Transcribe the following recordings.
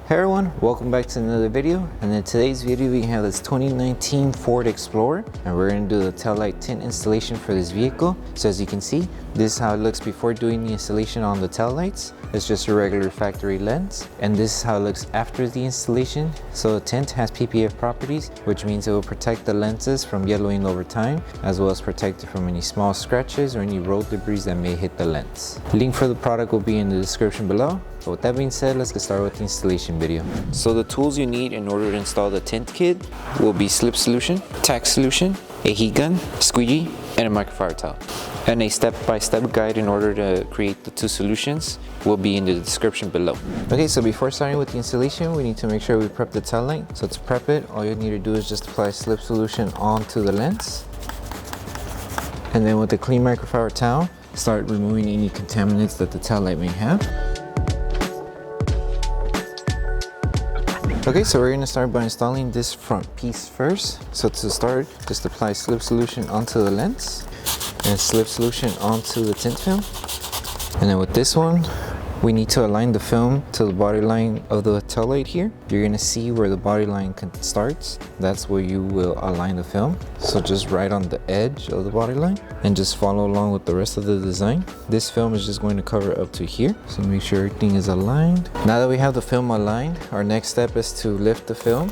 Hey everyone, welcome back to another video. And in today's video we have this 2019 Ford Explorer and we're going to do the Taillight Tint installation for this vehicle. So as you can see, this is how it looks before doing the installation on the taillights. It's just a regular factory lens, and this is how it looks after the installation. So the tint has PPF properties, which means it will protect the lenses from yellowing over time, as well as protect it from any small scratches or any road debris that may hit the lens. Link for the product will be in the description below. But with that being said, let's get started with the installation video. So the tools you need in order to install the tint kit will be Slip Solution, Tack Solution, a heat gun, squeegee, and a microfiber towel. And a step-by-step guide in order to create the two solutions will be in the description below. Okay, so before starting with the installation, we need to make sure we prep the tail light. So to prep it, all you need to do is just apply Slip Solution onto the lens. And then with the clean microfiber towel, start removing any contaminants that the tail light may have. Okay, so we're gonna start by installing this front piece first. So to start, just apply Slip Solution onto the lens and Slip Solution onto the tint film. And then with this one, we need to align the film to the body line of the tail light here. You're gonna see where the body line starts. That's where you will align the film. So just right on the edge of the body line and just follow along with the rest of the design. This film is just going to cover up to here. So make sure everything is aligned. Now that we have the film aligned, our next step is to lift the film,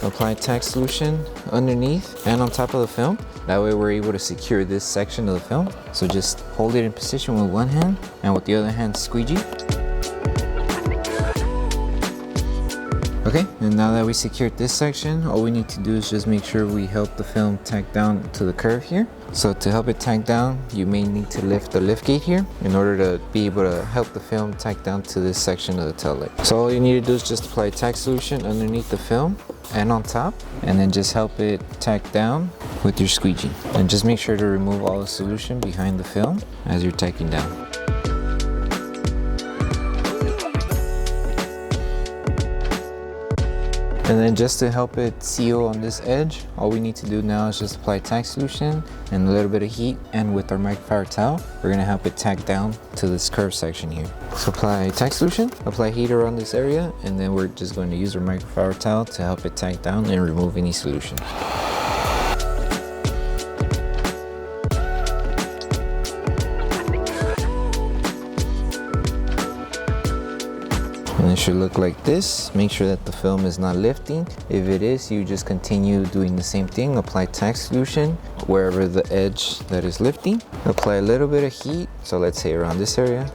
apply Tack Solution underneath and on top of the film. That way we're able to secure this section of the film. So just hold it in position with one hand and with the other hand squeegee. Okay, and now that we secured this section, all we need to do is just make sure we help the film tack down to the curve here. So to help it tack down, you may need to lift the lift gate here in order to be able to help the film tack down to this section of the tail light. So all you need to do is just apply Tack Solution underneath the film and on top, and then just help it tack down with your squeegee. And just make sure to remove all the solution behind the film as you're tacking down. And then just to help it seal on this edge, all we need to do now is just apply Tack Solution and a little bit of heat, and with our microfiber towel, we're gonna help it tack down to this curved section here. So apply Tack Solution, apply heat around this area, and then we're just going to use our microfiber towel to help it tack down and remove any solution. And it should look like this. Make sure that the film is not lifting. If it is, you just continue doing the same thing. Apply Tack Solution wherever the edge that is lifting. Apply a little bit of heat, so let's say around this area.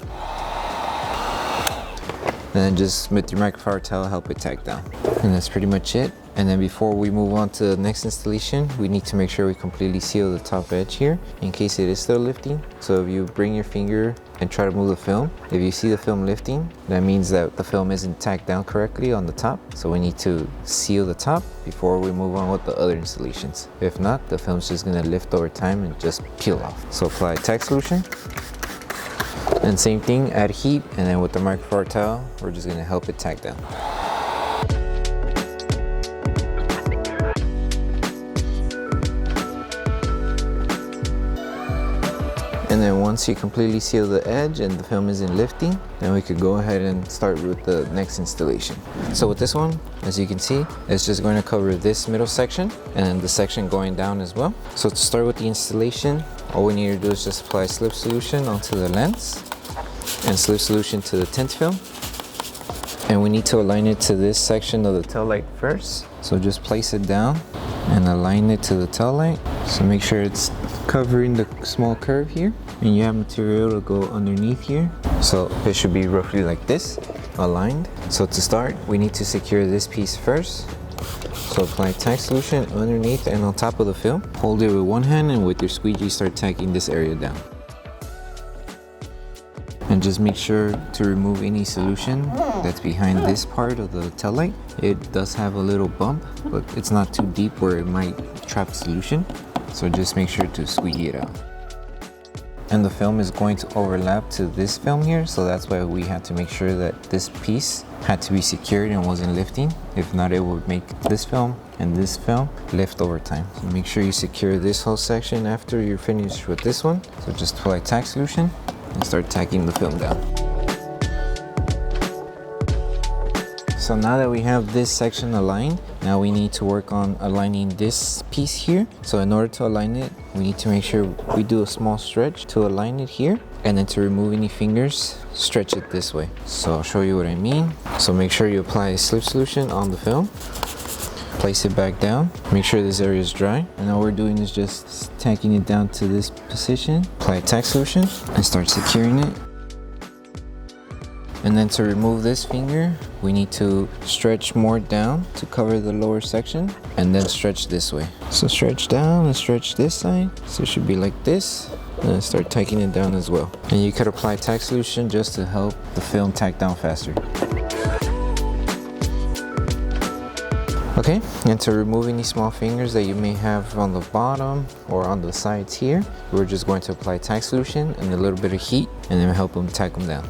And then just with your microfiber towel, help it tack down. And that's pretty much it. And then before we move on to the next installation, we need to make sure we completely seal the top edge here in case it is still lifting. So if you bring your finger and try to move the film, if you see the film lifting, that means that the film isn't tacked down correctly on the top. So we need to seal the top before we move on with the other installations. If not, the film's just gonna lift over time and just peel off. So apply Tack Solution. And same thing, add heat, and then with the microfiber towel, we're just gonna help it tack down. And then once you completely seal the edge and the film isn't lifting, then we could go ahead and start with the next installation. So with this one, as you can see, it's just going to cover this middle section and then the section going down as well. So to start with the installation, all we need to do is just apply Slip Solution onto the lens and Slip Solution to the tint film. And we need to align it to this section of the tail light first. So just place it down and align it to the tail light. So make sure it's covering the small curve here, and you have material to go underneath here. So it should be roughly like this, aligned. So to start, we need to secure this piece first. So apply Tack Solution underneath and on top of the film. Hold it with one hand, and with your squeegee start tacking this area down. And just make sure to remove any solution that's behind this part of the tail light. It does have a little bump, but it's not too deep where it might trap solution. So just make sure to squeegee it out. And the film is going to overlap to this film here, so that's why we had to make sure that this piece had to be secured and wasn't lifting. If not, it would make this film and this film lift over time. So make sure you secure this whole section after you're finished with this one. So just apply Tack Solution and start tacking the film down. So now that we have this section aligned, now we need to work on aligning this piece here. So in order to align it, we need to make sure we do a small stretch to align it here. And then to remove any fingers, stretch it this way. So I'll show you what I mean. So make sure you apply slip solution on the film. Place it back down. Make sure this area is dry. And all we're doing is just tacking it down to this position. Apply tack solution and start securing it. And then to remove this finger, we need to stretch more down to cover the lower section and then stretch this way. So stretch down and stretch this side. So it should be like this. And then start tacking it down as well. And you could apply tack solution just to help the film tack down faster. Okay, and to remove any small fingers that you may have on the bottom or on the sides here, we're just going to apply tack solution and a little bit of heat and then help them tack them down.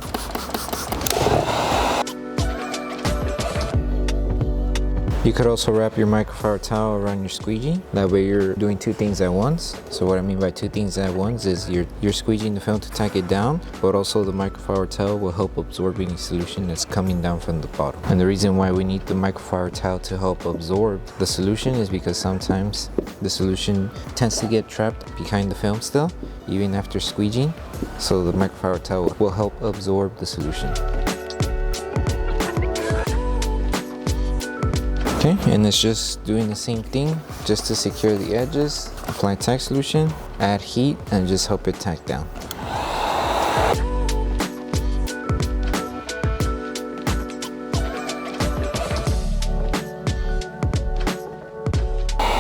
You could also wrap your microfiber towel around your squeegee. That way you're doing two things at once. So what I mean by two things at once is you're squeegeeing the film to tack it down, but also the microfiber towel will help absorb any solution that's coming down from the bottom. And the reason why we need the microfiber towel to help absorb the solution is because sometimes the solution tends to get trapped behind the film still, even after squeegeeing. So the microfiber towel will help absorb the solution. Okay, and it's just doing the same thing just to secure the edges. Apply tack solution, add heat, and just help it tack down.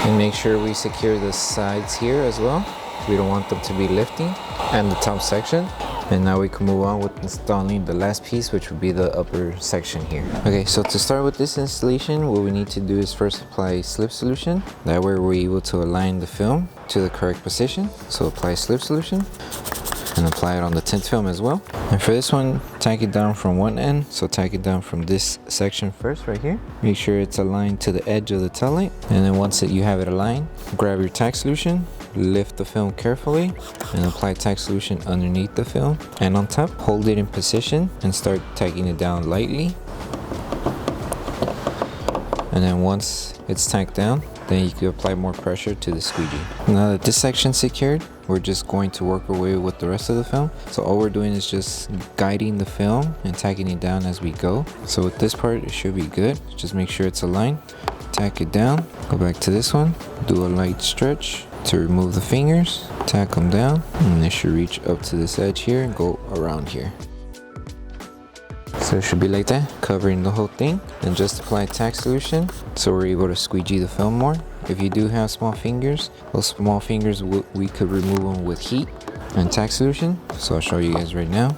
And make sure we secure the sides here as well. We don't want them to be lifting, and the top section. And now we can move on with installing the last piece, which would be the upper section here. Okay, so to start with this installation, what we need to do is first apply slip solution. That way we're able to align the film to the correct position. So apply slip solution and apply it on the tint film as well. And for this one, tack it down from one end. So tack it down from this section first right here. Make sure it's aligned to the edge of the taillight. And then once you have it aligned, grab your tack solution, lift the film carefully and apply tack solution underneath the film and on top. Hold it in position and start tacking it down lightly. And then once it's tacked down, then you can apply more pressure to the squeegee. Now that this section's secured, we're just going to work our way with the rest of the film. So all we're doing is just guiding the film and tacking it down as we go. So with this part, it should be good. Just make sure it's aligned. Tack it down. Go back to this one. Do a light stretch to remove the fingers. Tack them down. And they should reach up to this edge here and go around here. So it should be like that, covering the whole thing. And just apply tack solution so we're able to squeegee the film more. If you do have small fingers, those small fingers we could remove them with heat and tack solution. So I'll show you guys right now.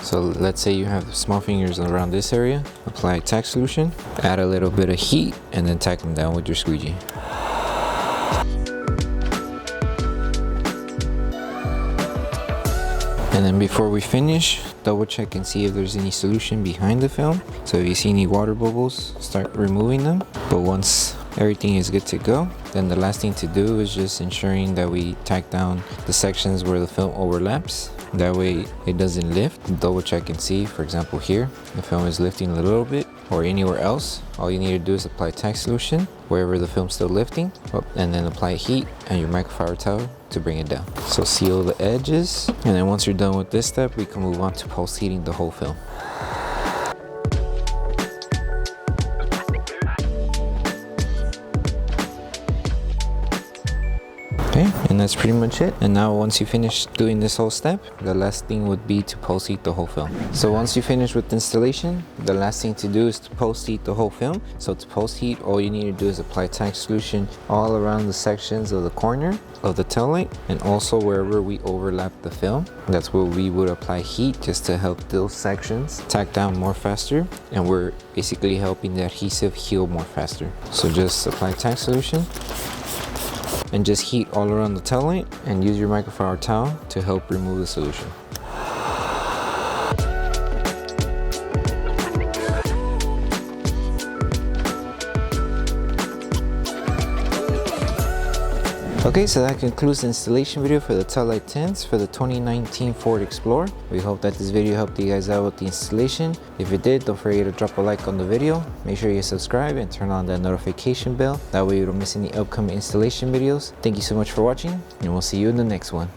So let's say you have small fingers around this area. Apply tack solution, add a little bit of heat, and then tack them down with your squeegee. And then before we finish, double check and see if there's any solution behind the film. So if you see any water bubbles, start removing them. But once everything is good to go, then the last thing to do is just ensuring that we tack down the sections where the film overlaps. That way it doesn't lift. Double check and see, for example here, the film is lifting a little bit, or anywhere else. All you need to do is apply tack solution wherever the film's still lifting, and then apply heat and your microfiber towel to bring it down. So seal the edges, and then once you're done with this step, we can move on to post heating the whole film. Okay, and that's pretty much it. And now once you finish doing this whole step, the last thing would be to post heat the whole film. So once you finish with installation, the last thing to do is to post heat the whole film. So to post heat, all you need to do is apply tack solution all around the sections of the corner of the tail light, and also wherever we overlap the film. That's where we would apply heat just to help those sections tack down more faster, and we're basically helping the adhesive heal more faster. So just apply tack solution and just heat all around the tail light, and use your microfiber towel to help remove the solution. Okay, so that concludes the installation video for the Taillight tints for the 2019 Ford Explorer. We hope that this video helped you guys out with the installation. If it did, don't forget to drop a like on the video. Make sure you subscribe and turn on that notification bell. That way you don't miss any upcoming installation videos. Thank you so much for watching, and we'll see you in the next one.